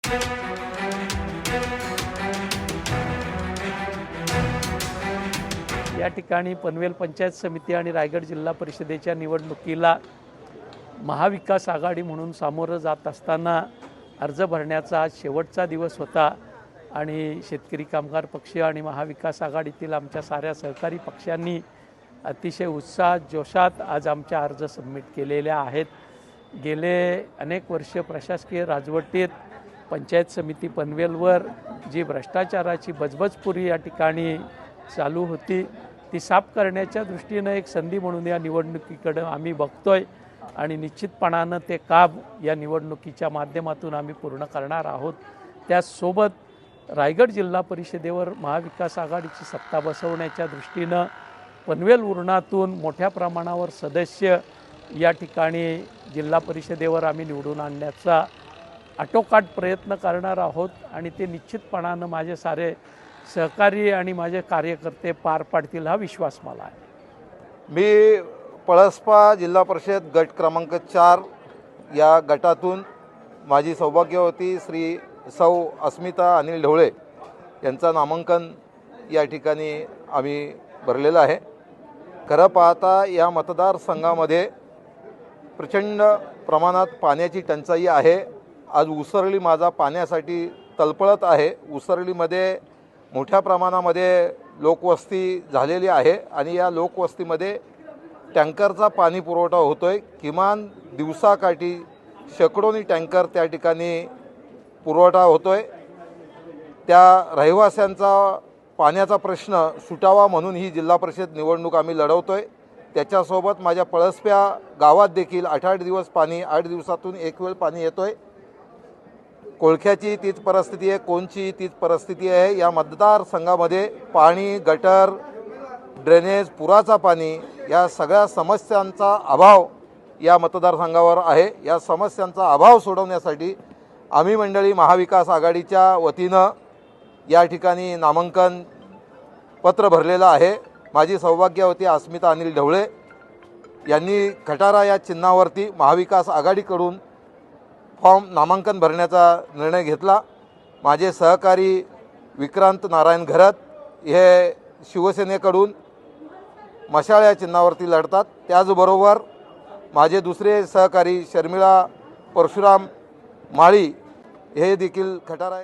या ठिकाणी पनवेल पंचायत समिती आणि रायगड जिल्हा परिषदेच्या निवडणुकीला महाविकास आघाडी म्हणून सामोरं जात असताना अर्ज भरण्याचा आज शेवटचा दिवस होता आणि शेतकरी कामगार पक्ष आणि महाविकास आघाडीतील आमच्या साऱ्या सहकारी पक्षांनी अतिशय उत्साह जोशात आज आमच्या अर्ज सबमिट केलेल्या आहेत। गेले अनेक वर्ष प्रशासकीय राजवटीत पंचायत समिती पनवेलवर जी भ्रष्टाचाराची बजबजपुरी या ठिकाणी चालू होती ती साफ करण्याच्या दृष्टीनं एक संधी म्हणून या निवडणुकीकडे आम्ही बघतोय आणि निश्चितपणानं ते काम या निवडणुकीच्या माध्यमातून आम्ही पूर्ण करणार आहोत। त्यासोबत रायगड जिल्हा परिषदेवर महाविकास आघाडीची सत्ता बसवण्याच्या दृष्टीनं पनवेल उरणातून मोठ्या प्रमाणावर सदस्य या ठिकाणी जिल्हा परिषदेवर आम्ही निवडून आणण्याचा आटोकाट प्रयत्न करणार आहोत आणि ते निश्चितपणानं माझे सारे सहकारी आणि माझे कार्यकर्ते पार पाडतील हा विश्वास मला आहे। मी पळसपा जिल्हा परिषद गट क्रमांक 4 या गटातून माझी सौभाग्यवती श्री सौ अस्मिता अनिल ढवळे यांचं नामांकन या ठिकाणी आम्ही भरलेलं आहे। खरं पाहता या मतदारसंघामध्ये प्रचंड प्रमाणात पाण्याची टंचाई आहे। आज उसरली माझा पाण्यासाठी तळपळत आहे। उसरलीमध्ये मोठ्या प्रमाणामध्ये लोकवस्ती झालेली आहे आणि या लोकवस्तीमध्ये टँकरचा पाणी पुरवठा होतोय। किमान दिवसाकाठी शेकडोनी टँकर त्या ठिकाणी पुरवठा होतोय। त्या रहिवाशांचा पाण्याचा प्रश्न सुटावा म्हणून ही जिल्हा परिषद निवडणूक आम्ही लढवतोय। त्याच्यासोबत माझ्या पळसप्या गावात देखील 8-8 दिवस पाणी, 8 दिवसातून एक वेळ पाणी येतोय। कोळख्याची तीच परिस्थिती आहे, कोणची तीच परिस्थिती आहे। या मतदारसंघामध्ये पाणी, गटर, ड्रेनेज, पुराचा पाणी या सगळ्या समस्यांचा अभाव या मतदारसंघावर आहे। या समस्यांचा अभाव सोडवण्यासाठी आम्ही मंडळी महाविकास आघाडीच्या वतीनं या ठिकाणी नामांकन पत्र भरलेलं आहे। माझी सौभाग्यवती अस्मिता अनिल ढवळे यांनी खटारा या चिन्हावरती महाविकास आघाडीकडून नामांकन भरण्याचा निर्णय घेतला। माझे सहकारी विक्रांत नारायण घरत हे शिवसेनेकडून मशाळ या चिन्हावरती लढतात। त्याचबरोबर माझे दुसरे सहकारी शर्मिळा परशुराम माळी हे देखील खटारा